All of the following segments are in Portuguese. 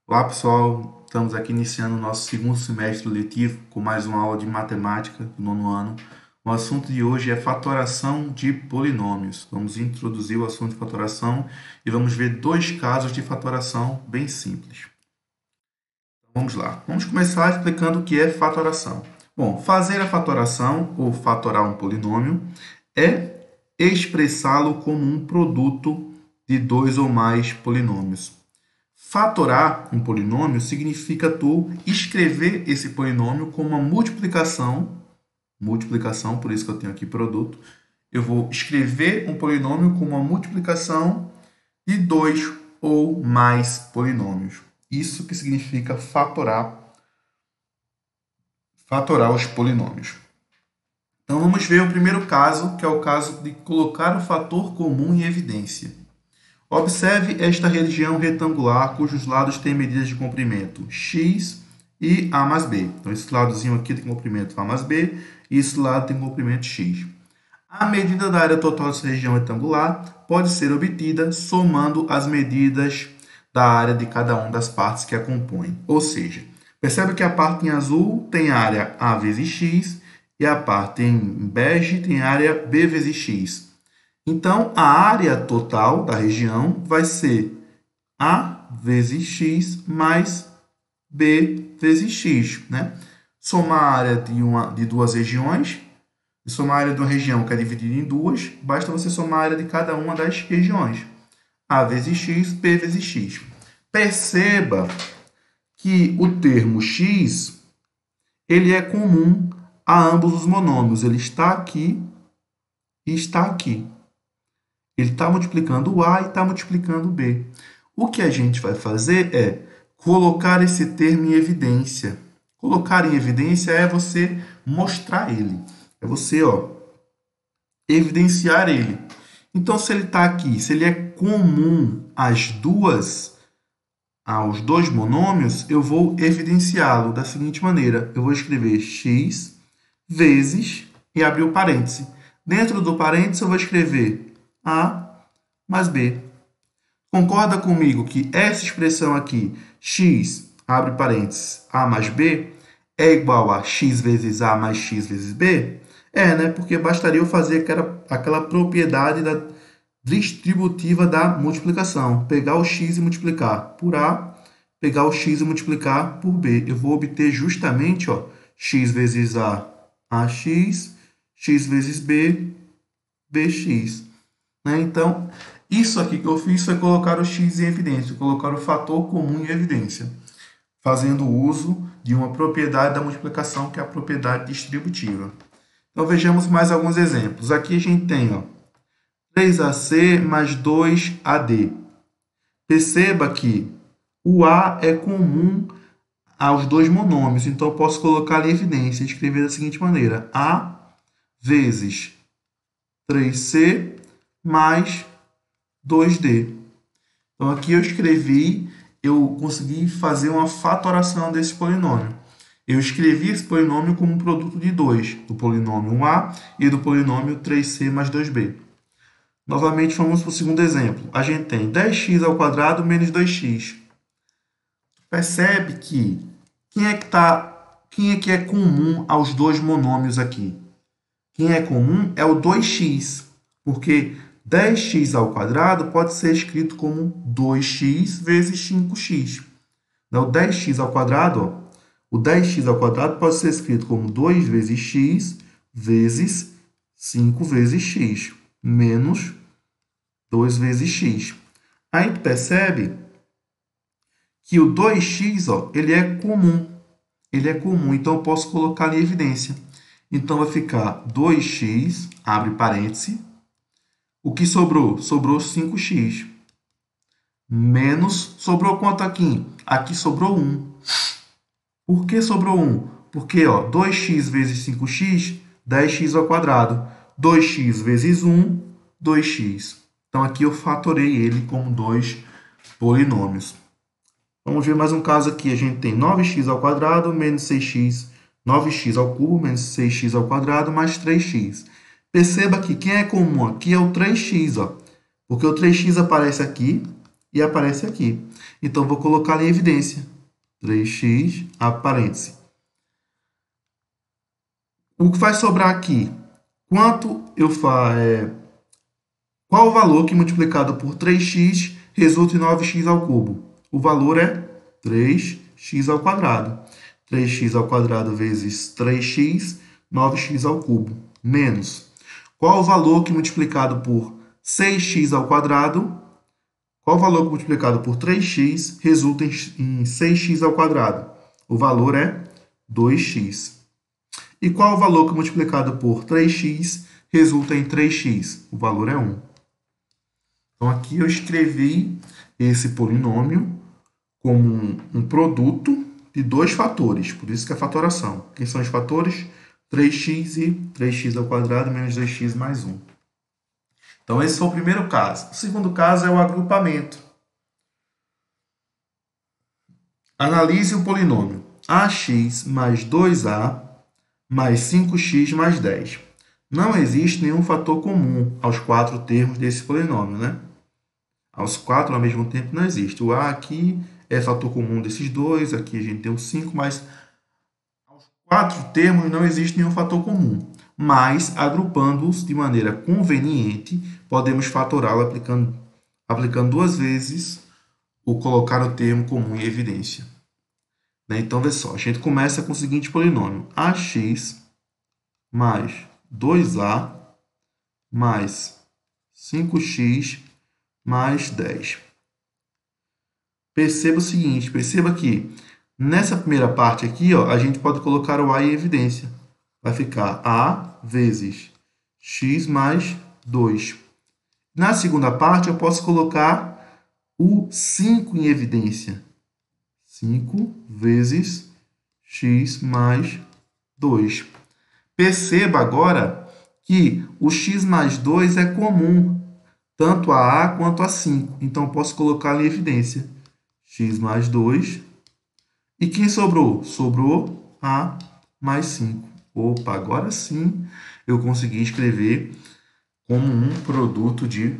Olá pessoal, estamos aqui iniciando o nosso segundo semestre letivo com mais uma aula de matemática do nono ano. O assunto de hoje é fatoração de polinômios. Vamos introduzir o assunto de fatoração e vamos ver dois casos de fatoração bem simples. Vamos lá, vamos começar explicando o que é fatoração. Bom, fazer a fatoração ou fatorar um polinômio é expressá-lo como um produto de dois ou mais polinômios. Fatorar um polinômio significa tu escrever esse polinômio como uma multiplicação, por isso que eu tenho aqui produto. Eu vou escrever um polinômio como uma multiplicação de dois ou mais polinômios. Isso que significa fatorar os polinômios. Então vamos ver o primeiro caso, que é o caso de colocar o fator comum em evidência. Observe esta região retangular cujos lados têm medidas de comprimento x e a mais b. Então, esse ladozinho aqui tem comprimento a mais b e esse lado tem comprimento x. A medida da área total dessa região retangular pode ser obtida somando as medidas da área de cada uma das partes que a compõem. Ou seja, percebe que a parte em azul tem área a vezes x e a parte em bege tem área b vezes x. Então, a área total da região vai ser A vezes x mais B vezes x. Né? Somar a área de duas regiões, e somar a área de uma região que é dividida em duas, basta você somar a área de cada uma das regiões. A vezes x, B vezes x. Perceba que o termo x ele é comum a ambos os monômios. Ele está aqui e está aqui. Ele está multiplicando o A e está multiplicando o B. O que a gente vai fazer é colocar esse termo em evidência. Colocar em evidência é você mostrar ele. É você evidenciar ele. Então, se ele está aqui, se ele é comum aos dois monômios, eu vou evidenciá-lo da seguinte maneira. Eu vou escrever x vezes e abrir o parêntese. Dentro do parêntese, eu vou escrever a mais b. Concorda comigo que essa expressão aqui, x, abre parênteses, a mais b, é igual a x vezes a mais x vezes b? É, né? Porque bastaria eu fazer aquela propriedade distributiva da multiplicação. Pegar o x e multiplicar por a, pegar o x e multiplicar por b. Eu vou obter justamente x vezes a, ax, x vezes b, bx. Né? Então, isso aqui que eu fiz foi colocar o x em evidência, colocar o fator comum em evidência, fazendo uso de uma propriedade da multiplicação, que é a propriedade distributiva. Então, vejamos mais alguns exemplos. Aqui a gente tem 3ac mais 2ad. Perceba que o a é comum aos dois monômios, então eu posso colocar em evidência e escrever da seguinte maneira: a vezes 3c mais 2d. Então, aqui eu consegui fazer uma fatoração desse polinômio. Eu escrevi esse polinômio como um produto de 2, do polinômio a e do polinômio 3c mais 2b. Novamente, vamos para o segundo exemplo. A gente tem 10x ao quadrado menos 2x. Percebe que quem é que é comum aos dois monômios aqui? Quem é comum é o 2x, porque 10x ao quadrado pode ser escrito como 2x vezes 5x. O 10x ao quadrado, o 10x ao quadrado pode ser escrito como 2 vezes x vezes 5 vezes x, menos 2 vezes x. Aí tu percebe que o 2x ele é comum. Ele é comum, então eu posso colocar em evidência. Então, vai ficar 2x, abre parêntese. O que sobrou? Sobrou 5x. Menos, sobrou quanto aqui? Aqui sobrou 1. Por que sobrou 1? Porque 2x vezes 5x, 10x ao quadrado. 2x vezes 1, 2x. Então, aqui eu fatorei ele como dois polinômios. Vamos ver mais um caso aqui. A gente tem 9x ao quadrado menos 6x. 9x ao cubo menos 6x ao quadrado mais 3x. Perceba que quem é comum aqui é o 3x, porque o 3x aparece aqui e aparece aqui. Então, vou colocar em evidência. 3x, parêntese. O que vai sobrar aqui? Qual o valor que multiplicado por 3x resulta em 9x ao cubo? O valor é 3x ao quadrado. 3x ao quadrado vezes 3x, 9x ao cubo, menos. Qual o valor que multiplicado por 6x ao quadrado? Qual o valor que multiplicado por 3x resulta em 6x ao quadrado? O valor é 2x. E qual o valor que multiplicado por 3x resulta em 3x? O valor é 1. Então, aqui eu escrevi esse polinômio como um produto de dois fatores, por isso que é fatoração. Quem são os fatores? 3x e 3x ao quadrado menos 2x mais 1. Então, esse foi o primeiro caso. O segundo caso é o agrupamento. Analise o polinômio ax mais 2a mais 5x mais 10. Não existe nenhum fator comum aos quatro termos desse polinômio, né? Aos quatro ao mesmo tempo não existe. O a aqui é fator comum desses dois, aqui a gente tem o 5, mas aos quatro termos não existe nenhum fator comum. Mas, agrupando-os de maneira conveniente, podemos fatorá-lo aplicando duas vezes o colocar o termo comum em evidência. Então, vê só, a gente começa com o seguinte polinômio. Ax mais 2a mais 5x mais 10. Perceba o seguinte, perceba que nessa primeira parte aqui, ó, a gente pode colocar o a em evidência. Vai ficar a vezes x mais 2. Na segunda parte, eu posso colocar o 5 em evidência. 5 vezes x mais 2. Perceba agora que o x mais 2 é comum, tanto a quanto a 5. Então, eu posso colocar em evidência x mais 2. E quem sobrou? Sobrou a mais 5. Opa, agora sim eu consegui escrever como um produto de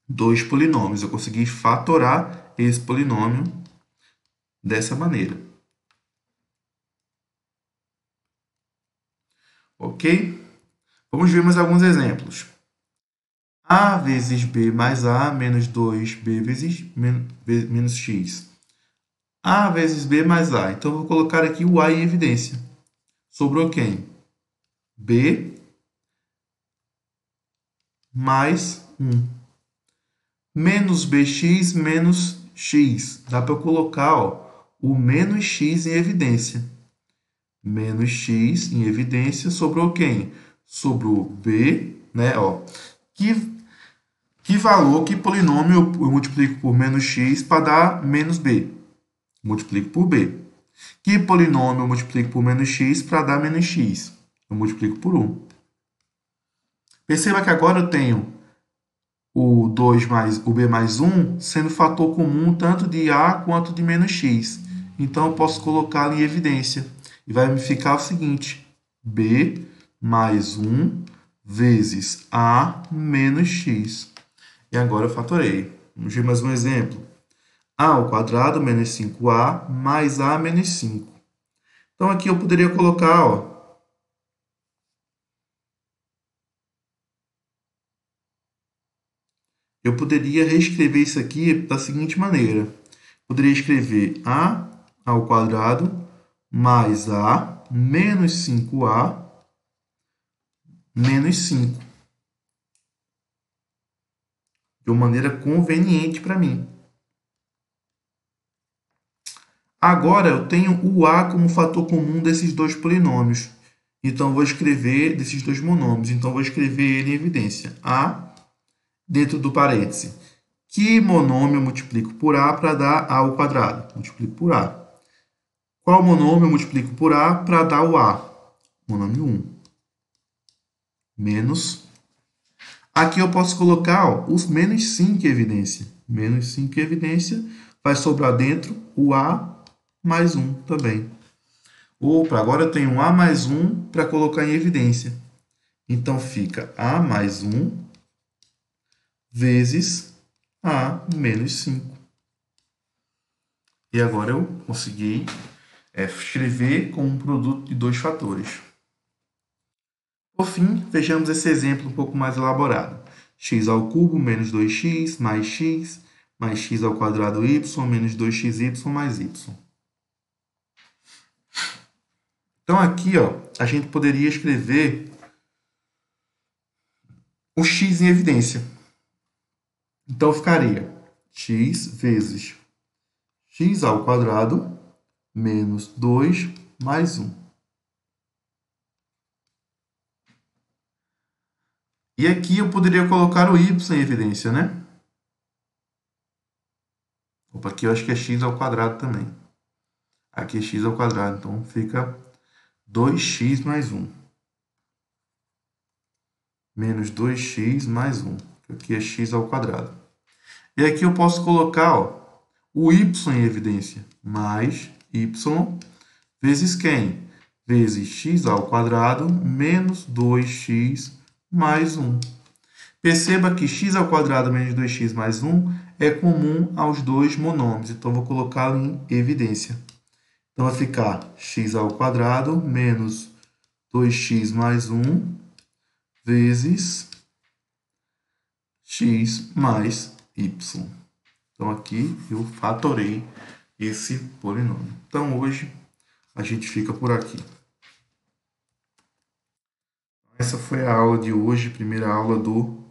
dois polinômios. Eu consegui fatorar esse polinômio dessa maneira. Ok? Vamos ver mais alguns exemplos. A vezes b mais a menos 2b vezes menos x. A vezes b mais a. Então, eu vou colocar aqui o a em evidência. Sobrou quem? B mais 1. Menos bx menos x. Dá para eu colocar o menos x em evidência. Menos x em evidência. Sobrou quem? Sobrou b, né? Que valor, que polinômio eu multiplico por menos x para dar menos b? Multiplico por b. Que polinômio eu multiplico por menos x para dar menos x? Eu multiplico por 1. Perceba que agora eu tenho o 2 mais o b mais 1 sendo fator comum tanto de a quanto de menos x. Então, eu posso colocá-lo em evidência. E vai me ficar o seguinte, b mais 1 vezes a menos x. E agora eu fatorei. Vamos ver mais um exemplo. A ao quadrado menos 5a mais a menos 5. Então, aqui eu poderia colocar, eu poderia reescrever isso aqui da seguinte maneira. Poderia escrever a ao quadrado mais a menos 5a menos 5. De uma maneira conveniente para mim. Agora, eu tenho o a como fator comum desses dois polinômios. Então, eu vou escrever desses dois monômios. Então, eu vou escrever ele em evidência. A dentro do parêntese. Que monômio eu multiplico por a para dar a ao quadrado? Multiplico por a. Qual monômio eu multiplico por a para dar o a? Monômio 1. Menos. Aqui eu posso colocar os menos 5 em evidência. Menos 5 em evidência. Vai sobrar dentro o a mais 1 também. Opa, agora eu tenho um a mais 1 para colocar em evidência. Então, fica a mais 1 vezes a menos 5. E agora eu consegui escrever com um produto de dois fatores. Por fim, vejamos esse exemplo um pouco mais elaborado. X ao cubo menos 2x mais x ao quadrado y menos 2xy mais y. Então aqui, ó, a gente poderia escrever o x em evidência. Então ficaria x vezes x ao quadrado menos 2 mais 1. E aqui eu poderia colocar o y em evidência, né? Opa, aqui eu acho que é x ao quadrado também. Aqui é x ao quadrado, então fica 2x mais 1. Menos 2x mais 1. Aqui é x ao quadrado. E aqui eu posso colocar, ó, o y em evidência. Mais y vezes quem? Vezes x ao quadrado menos 2x mais 1. Perceba que x ao quadrado menos 2x mais 1 é comum aos dois monômios. Então, vou colocá-lo em evidência. Então, vai ficar x ao quadrado menos 2x mais 1 vezes x mais y. Então, aqui eu fatorei esse polinômio. Então, hoje a gente fica por aqui. Essa foi a aula de hoje, primeira aula do